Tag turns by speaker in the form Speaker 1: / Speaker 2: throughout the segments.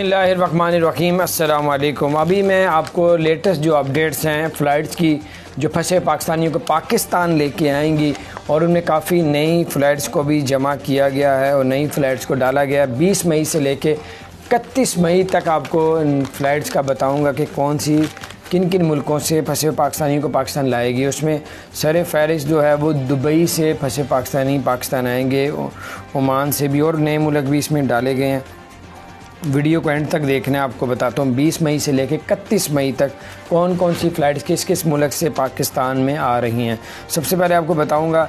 Speaker 1: बिस्मिल्लाहिर्रहमानिर्रहीम अस्सलाम वालेकुम। अभी मैं आपको लेटेस्ट जो अपडेट्स हैं फ़्लाइट्स की जो फंसे पाकिस्तानियों को पाकिस्तान लेके आएंगी और उनमें काफ़ी नई फ़्लाइट्स को भी जमा किया गया है और नई फ़्लाइट्स को डाला गया है। 20 मई से लेके 31 मई तक आपको इन फ़्लाइट्स का बताऊंगा कि कौन सी किन किन मुल्कों से फंसे पाकिस्तानियों को पाकिस्तान लाएगी। उसमें सर फ़हरिस्त जो है वो दुबई से फंसे पाकिस्तानी पाकिस्तान आएंगे, ओमान से भी, और नए मुल्क भी इसमें डाले गए हैं। वीडियो को एंड तक देखना है। आपको बताता हूँ 20 मई से लेकर 31 मई तक कौन कौन सी फ़्लाइट्स किस किस मुल्क से पाकिस्तान में आ रही हैं। सबसे पहले आपको बताऊँगा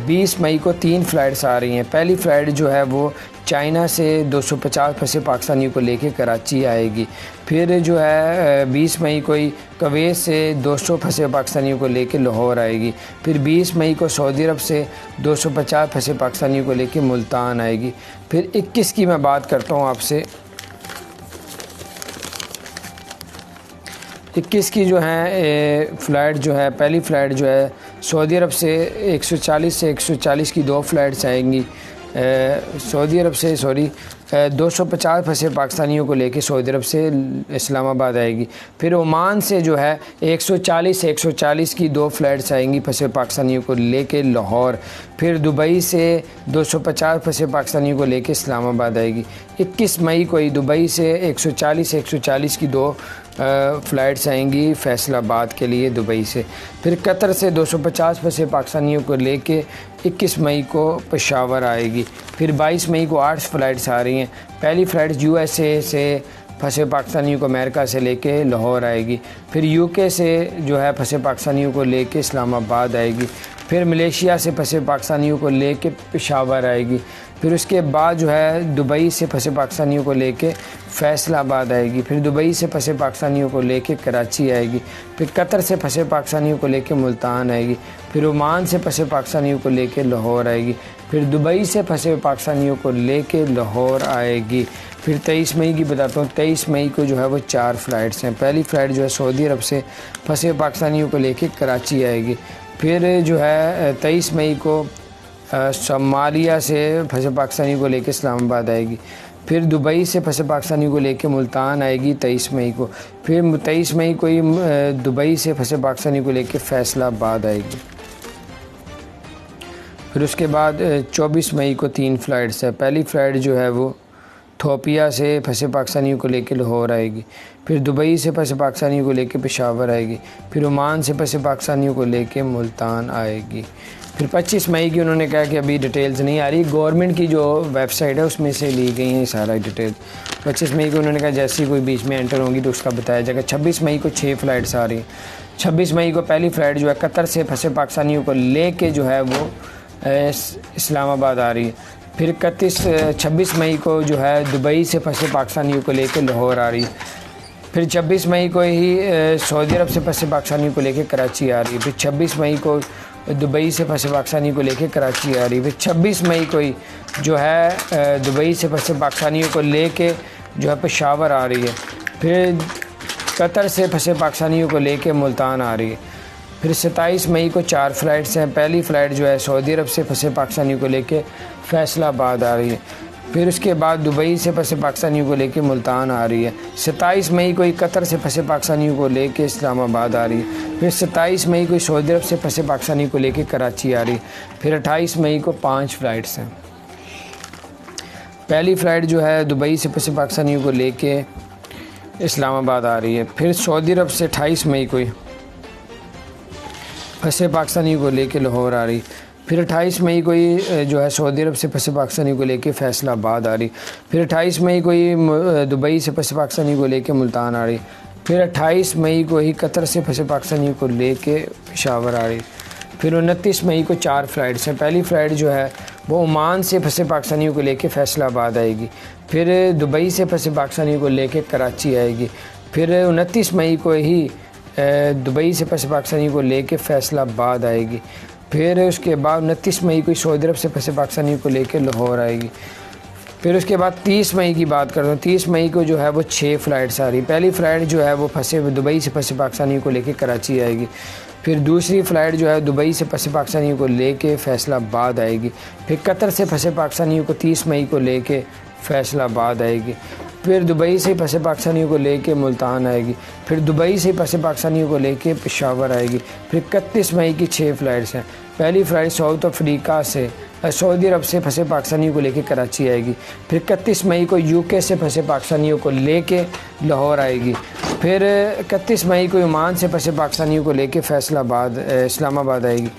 Speaker 1: 20 मई को 3 फ़्लाइट्स आ रही हैं। पहली फ़्लाइट जो है वो चाइना से 250 फंसे पाकिस्तानियों को लेके कराची आएगी। फिर जो है 20 मई को ही कुवैत से 200 फंसे पाकिस्तानियों को लेके लाहौर आएगी। फिर 20 मई को सऊदी अरब से 250 फंसे पाकिस्तानियों को लेके मुल्तान आएगी। फिर 21 की मैं बात करता हूँ आपसे। 21 की जो है फ़्लाइट जो है, पहली फ़्लाइट जो है सऊदी अरब से 140 से 140 की 2 फ़्लाइट्स आएंगी। सऊदी अरब से 250 फंसे पाकिस्तानियों को लेके सऊदी अरब से इस्लामाबाद आएगी। फिर ओमान से जो है 140 से 140 की 2 फ़्लाइट्स आएंगी फंसे पाकिस्तानियों को लेके लाहौर। फिर दुबई से 250 फंसे पाकिस्तानियों को लेके इस्लामाबाद आएगी। 21 मई को ही दुबई से 140 की 2 फ़्लाइट्स आएंगी फैसलाबाद के लिए दुबई से। फिर कतर से 250 फंसे पाकिस्तानियों को लेके 21 मई को पेशावर आएगी। फिर 22 मई को 8 फ़्लाइट्स आ रही हैं। पहली फ़्लाइट USA से फंसे पाकिस्तानियों को अमेरिका से लेके लाहौर आएगी। फिर UK से जो है फंसे पाकिस्तानियों को लेके इस्लामाबाद आएगी। फिर मलेशिया से फंसे पाकिस्तानियों को लेके पेशावर आएगी। फिर उसके बाद जो है दुबई से फंसे पाकिस्तानियों को लेके फैसलाबाद आएगी। फिर दुबई से फंसे पाकिस्तानियों को लेके कराची आएगी। फिर कतर से फंसे पाकिस्तानियों को लेके मुल्तान आएगी। फिर ओमान से फंसे पाकिस्तानियों को लेके लाहौर आएगी। फिर दुबई से फंसे पाकिस्तानियों को लेके लाहौर आएगी। फिर 23 मई की बताता हूँ। 23 मई को जो है वो 4 फ़्लाइट्स हैं। पहली फ़्लाइट जो है सऊदी अरब से फंसे पाकिस्तानियों को लेके कराची आएगी। फिर जो है 23 मई को सोमालिया से फंसे पाकिस्तानियों को लेके इस्लामाबाद आएगी। फिर दुबई से फंसे पाकिस्तानियों को लेके मुल्तान आएगी 23 मई को। फिर 23 मई को ही दुबई से फंसे पाकिस्तानियों को लेके फैसलाबाद आएगी। फिर उसके बाद 24 मई को 3 फ़्लाइट्स है। पहली फ़्लाइट जो है वो इथियोपिया से फंसे पाकिस्तानियों को लेके लाहौर आएगी। फिर दुबई से फंसे पाकिस्तानियों को लेके पेशावर आएगी। फिर ओमान से फंसे पाकिस्तानियों को लेके मुल्तान आएगी। फिर 25 मई की उन्होंने कहा कि अभी डिटेल्स नहीं आ रही, गवर्नमेंट की जो वेबसाइट है उसमें से ली गई हैं सारा डिटेल। 25 मई को उन्होंने कहा जैसी कोई बीच में एंटर होंगी तो उसका बताया जाएगा। 26 मई को 6 फ़्लाइट्स आ रही हैं। 26 मई को पहली फ़्लाइट जो है कतर से फंसे पाकिस्तानियों को लेके जो है वो इस्लामाबाद आ रही है। फिर 26 मई को जो है दुबई से फंसे पाकिस्तानियों को लेके लाहौर आ रही है। फिर 26 मई को ही सऊदी अरब से फंसे पाकिस्तानियों को लेके कराची आ रही है। फिर 26 मई को दुबई से फंसे पाकिस्तानियों को लेके कराची आ रही है। फिर 26 मई को ही जो है दुबई से फंसे पाकिस्तानियों को लेके जो है पेशावर आ रही है। फिर कतर से फंसे पाकिस्तानियों को लेके मुल्तान आ रही है। फिर 27 मई को 4 फ़्लाइट्स हैं। पहली फ़्लाइट जो है सऊदी अरब से फंसे पाकिस्तानियों को लेके फैसलाबाद आ रही है। फिर उसके बाद दुबई से फंसे पाकिस्तानियों को लेके मुल्तान आ रही है। 27 मई को ही कतर से फंसे पाकिस्तानियों को लेके इस्लामाबाद आ रही है। फिर 27 मई को सऊदी अरब से फंसे पाकिस्तानियों को लेके कराची आ रही है। फिर 28 मई को 5 फ़्लाइट्स हैं। पहली फ़्लाइट जो है दुबई से फंसे पाकिस्तानियों को लेके इस्लामाबाद आ रही है। फिर सऊदी अरब से 28 मई को ही फंसे पाकिस्तानियों को लेके लाहौर आ रही। फिर 28 मई को ही जो है सऊदी अरब से फंसे पाकिस्तानियों को लेके फैसलाबाद आ रही। फिर 28 मई को ही दुबई से फंसे पाकिस्तानियों को लेके मुल्तान आ रही। फिर 28 मई को ही कतर से फंसे पाकिस्तानियों को लेके पेशावर आ रही। फिर 29 मई को 4 फ़्लाइट्स हैं। पहली फ़्लाइट जो है वो ओमान से फंसे पाकिस्तानियों को लेके फैसलाबाद आएगी। फिर दुबई से फंसे पाकिस्तानियों को लेके कराची आएगी। फिर 29 मई को ही दुबई से फंसे पाकिस्तानियों को लेके फैसलाबाद आएगी। फिर उसके बाद 29 मई को सऊदी अरब से फंसे पाकिस्तानियों को लेके लाहौर आएगी। फिर उसके बाद 30 मई की बात करता हूँ। 30 मई को जो है वो 6 फ़्लाइट्स आ रही। पहली फ़्लाइट जो है वो दुबई से फंसे पाकिस्तानियों को लेके कराची आएगी। फिर दूसरी फ़्लाइट जो है दुबई से फंसे पाकिस्तानियों को लेके फैसलाबाद आएगी। फिर कतर से फंसे पाकिस्तानियों को 30 मई को लेके फैसलाबाद आएगी। फिर दुबई से फंसे पाकिस्तानियों को लेके मुल्तान आएगी, फिर दुबई से फंसे पाकिस्तानियों को लेके पेशावर आएगी। फिर 31 मई की 6 फ़्लाइट्स हैं। पहली फ़्लाइट साउथ अफ्रीका से सऊदी अरब से फंसे पाकिस्तानियों को लेके कराची आएगी। फिर 31 मई को यूके से फंसे पाकिस्तानियों को लेके लाहौर आएगी। फिर 31 मई को ओमान से फंसे पाकिस्तानियों को लेके फैसलाबाद इस्लामाबाद आएगी।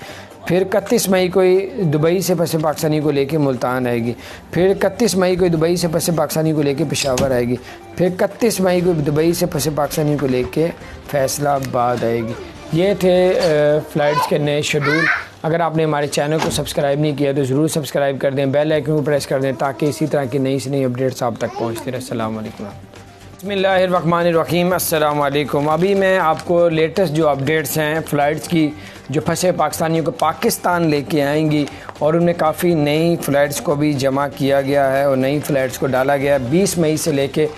Speaker 1: फिर 31 मई को दुबई से फंसे पाकिस्तानियों को लेके मुल्तान आएगी। फिर 31 मई को दुबई से फंसे पाकिस्तानियों को लेके पेशावर आएगी। फिर 31 मई को दुबई से फंसे पाकिस्तानियों को लेके फैसलाबाद आएगी। ये थे फ़्लाइट्स के नए शेड्यूल। अगर आपने हमारे चैनल को सब्सक्राइब नहीं किया तो ज़रूर सब्सक्राइब कर दें, बेल आइकन को प्रेस कर दें ताकि इसी तरह की नई से नई अपडेट्स आप तक पहुँचती रहे। अस्सलाम वालेकुम। बिस्मिल्लाहिर्रहमानिर्रहीम। अस्सलाम वालेकुम। अभी मैं आपको लेटेस्ट जो अपडेट्स हैं फ़्लाइट्स की जो फंसे पाकिस्तानियों को पाकिस्तान लेके आएंगी, और उनमें काफ़ी नई फ़्लाइट्स को भी जमा किया गया है और नई फ़्लाइट्स को डाला गया है। 20 मई से लेके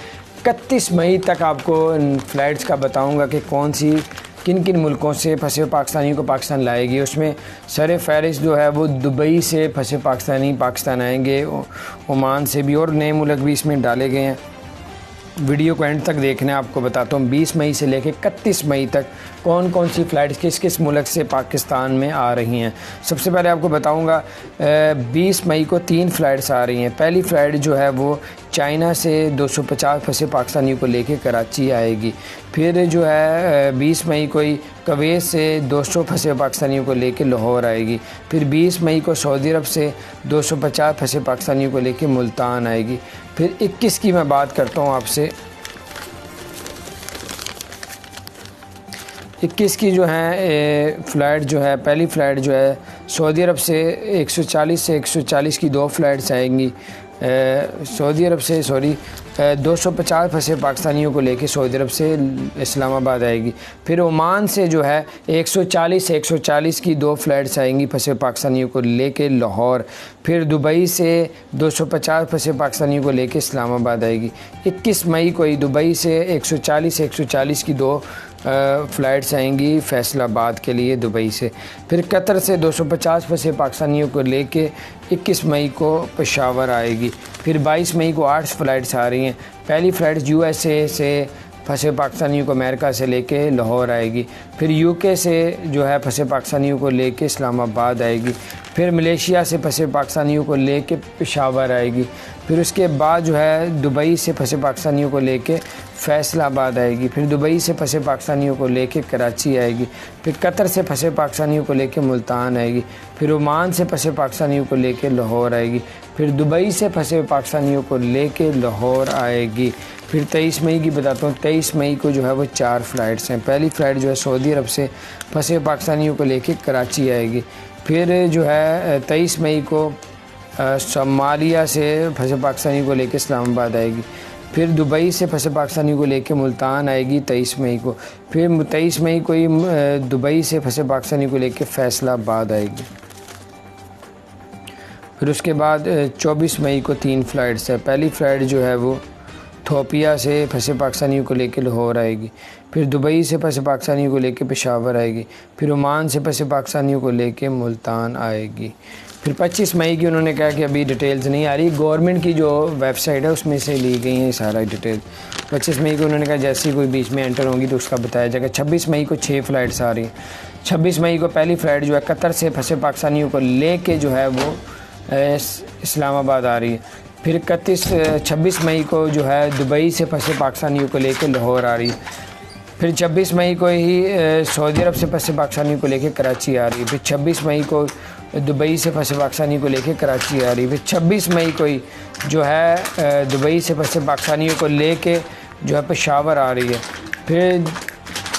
Speaker 1: 31 मई तक आपको फ़्लाइट्स का बताऊंगा कि कौन सी किन किन मुल्कों से फंसे पाकिस्तानियों को पाकिस्तान लाएगी। उसमें सर फहरिस्त जो है वो दुबई से फंसे पाकिस्तानी पाकिस्तान आएंगे, ओमान से भी, और नए मुल्क भी इसमें डाले गए हैं। वीडियो को एंड तक देखना है, आपको बताता हूँ 20 मई से लेकर 31 मई तक कौन कौन सी फ़्लाइट्स किस किस मुल्क से पाकिस्तान में आ रही हैं। सबसे पहले आपको बताऊँगा 20 मई को 3 फ़्लाइट्स आ रही हैं। पहली फ़्लाइट जो है वो चाइना से 250 फंसे पाकिस्तानियों को लेके कराची आएगी। फिर जो है 20 मई को ही कुवैत से 200 फंसे पाकिस्तानियों को लेके लाहौर आएगी। फिर 20 मई को सऊदी अरब से 250 फंसे पाकिस्तानियों को लेके मुल्तान आएगी। फिर 21 की मैं बात करता हूँ आपसे। 21 की जो है फ़्लाइट जो है, पहली फ़्लाइट जो है सऊदी अरब से 140 की 2 फ़्लाइट्स आएंगी। सऊदी अरब से 250 फंसे पाकिस्तानियों को लेके सऊदी अरब से इस्लामाबाद आएगी। फिर ओमान से जो है 140 की 2 फ़्लाइट्स आएंगी फंसे पाकिस्तानियों को लेके लाहौर। फिर दुबई से 250 फंसे पाकिस्तानियों को लेके इस्लामाबाद आएगी। 21 मई को ही दुबई से 140 की 2 फ़्लाइट्स आएंगी फैसलाबाद के लिए दुबई से। फिर कतर से 250 फंसे पाकिस्तानियों को लेके 21 मई को पेशावर आएगी। फिर 22 मई को 8 फ़्लाइट्स आ रही हैं। पहली फ़्लाइट USA से फंसे पाकिस्तानियों को अमेरिका से लेके लाहौर आएगी। फिर UK से जो है फंसे पाकिस्तानियों को लेके इस्लामाबाद आएगी। फिर मलेशिया से फंसे पाकिस्तानियों को लेके पेशावर आएगी। फिर उसके बाद जो है दुबई से फंसे पाकिस्तानियों को लेके फैसलाबाद आएगी। फिर दुबई से फंसे पाकिस्तानियों को लेके कराची आएगी। फिर कतर से फंसे पाकिस्तानियों को लेके मुल्तान आएगी। फिर ओमान से फंसे पाकिस्तानियों को लेके लाहौर आएगी। फिर दुबई से फंसे पाकिस्तानियों को लेके लाहौर आएगी। फिर 23 मई की बताता हूँ। 23 मई को जो है वो 4 फ़्लाइट्स हैं। पहली फ़्लाइट जो है सऊदी अरब से फंसे पाकिस्तानियों को लेके कराची आएगी। फिर जो है 23 मई को सोमालिया से फंसे पाकिस्तानियों को लेके इस्लामाबाद आएगी। फिर दुबई से फंसे पाकिस्तानियों को लेके मुल्तान आएगी 23 मई को। फिर 23 मई को ही दुबई से फंसे पाकिस्तानियों को लेके फैसलाबाद आएगी। फिर उसके बाद 24 मई को 3 फ़्लाइट्स है। पहली फ़्लाइट जो है वो इथियोपिया से फंसे पाकिस्तानियों को लेके लाहौर आएगी। फिर दुबई से फंसे पाकिस्तानियों को लेके पेशावर आएगी। फिर ओमान से फंसे पाकिस्तानियों को लेके मुल्तान आएगी। फिर 25 मई की उन्होंने कहा कि अभी डिटेल्स नहीं आ रही, गवर्नमेंट की जो वेबसाइट है उसमें से ली गई हैं सारा डिटेल। 25 मई को उन्होंने कहा जैसे ही कोई बीच में एंटर होंगी तो उसका बताया जाएगा। 26 मई को 6 फ़्लाइट्स आ रही हैं। 26 मई को पहली फ़्लाइट जो है कतर से फंसे पाकिस्तानियों को लेके जो है वो इस्लामाबाद आ रही है। फिर 26 मई को जो है दुबई से फंसे पाकिस्तानियों को लेके लाहौर आ रही है। फिर 26 मई को ही सऊदी अरब से फंसे पाकिस्तानियों को लेके कराची आ रही है। फिर 26 मई को दुबई से फंसे पाकिस्तानियों को लेके कराची आ रही है। फिर 26 मई को ही जो है दुबई से फंसे पाकिस्तानियों को लेके जो है पेशावर आ रही है। फिर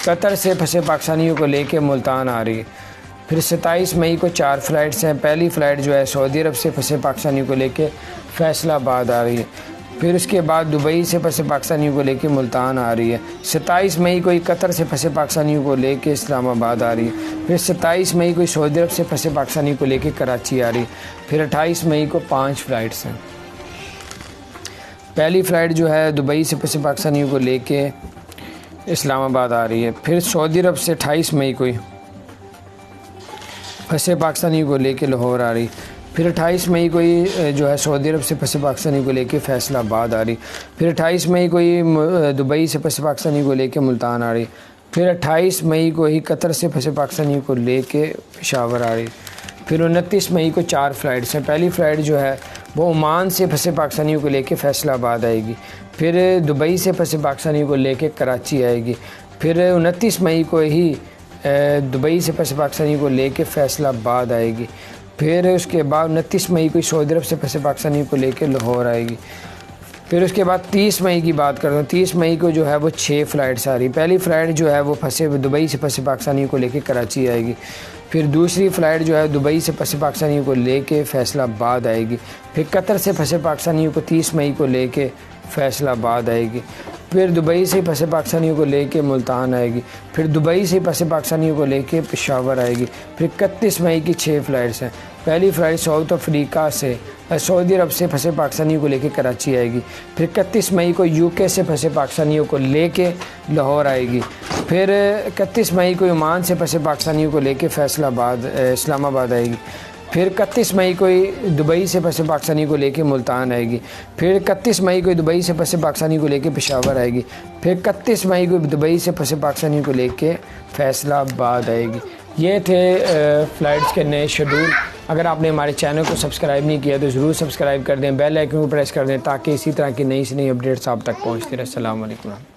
Speaker 1: कतर से फंसे पाकिस्तानियों को लेके मुल्तान आ रही है। फिर 27 मई को 4 फ़्लाइट्स हैं। पहली फ़्लाइट जो है सऊदी अरब से फंसे पाकिस्तानियों को लेके फैसलाबाद आ रही है। फिर उसके बाद दुबई से फंसे पाकिस्तानियों को लेके मुल्तान आ रही है। 27 मई को ही कतर से फंसे पाकिस्तानियों को लेके इस्लामाबाद आ रही है। फिर 27 मई को सऊदी अरब से फंसे पाकिस्तानियों को लेके कराची आ रही है। फिर 28 मई को 5 फ़्लाइट्स हैं। पहली फ़्लाइट जो है दुबई से फंसे पाकिस्तानियों को लेके इस्लामाबाद आ रही है। फिर सऊदी अरब से 28 मई को ही फंसे पाकिस्तानियों को लेके लाहौर आ रही। फिर 28 मई को ही जो है सऊदी अरब से फंसे पाकिस्तानी को लेके फैसलाबाद आ रही। फिर 28 मई को ही दुबई से फंसे पाकिस्तानी को लेके मुल्तान आ रही। फिर 28 मई को ही कतर से फंसे पाकिस्तानी को लेके पेशावर आ रही। फिर 29 मई को 4 फ़्लाइट्स हैं। पहली फ़्लाइट जो है वो ओमान से फंसे पाकिस्तानियों को लेके फैसलाबाद आएगी। फिर दुबई से फंसे पाकिस्तानियों को लेके कराची आएगी। फिर 29 मई को ही दुबई से फंसे पाकिस्तानियों को लेके फैसलाबाद आएगी। फिर उसके बाद 29 मई को सऊदी अरब से फंसे पाकिस्तानियों को लेके लाहौर आएगी। फिर उसके बाद 30 मई की बात करता हूँ। 30 मई को जो है वो 6 फ़्लाइट्स आ रही। पहली फ़्लाइट जो है वो दुबई से फंसे पाकिस्तानियों को लेके कराची आएगी। फिर दूसरी फ़्लाइट जो है दुबई से फंसे पाकिस्तानियों को लेके फैसलाबाद आएगी। फिर कतर से फंसे पाकिस्तानियों को 30 मई को लेके फैसलाबाद आएगी। फिर दुबई से फंसे पाकिस्तानियों को लेके मुल्तान आएगी। फिर दुबई से फंसे पाकिस्तानियों को लेके पेशावर आएगी। फिर 31 मई की 6 फ़्लाइट्स हैं। पहली फ़्लाइट साउथ अफ्रीका से सऊदी अरब से फंसे पाकिस्तानियों को लेके कराची आएगी। फिर 31 मई को यूके से फंसे पाकिस्तानियों को लेके लाहौर आएगी। फिर 31 मई को ओमान से फंसे पाकिस्तानियों को लेके इस्लामाबाद आएगी। फिर 31 मई को ही दुबई से फंसे पाकिस्तानी को लेके मुल्तान आएगी। फिर 31 मई को दुबई से फंसे पाकिस्तानी को लेके पेशावर आएगी। फिर 31 मई को दुबई से फंसे पाकिस्तानी को लेके फैसलाबाद आएगी। ये थे फ़्लाइट्स के नए शेड्यूल। अगर आपने हमारे चैनल को सब्सक्राइब नहीं किया तो ज़रूर सब्सक्राइब कर दें, बेल आइकन को प्रेस कर दें ताकि इसी तरह की नई से नई अपडेट्स आप तक पहुँचती रहे। अस्सलाम वालेकुम।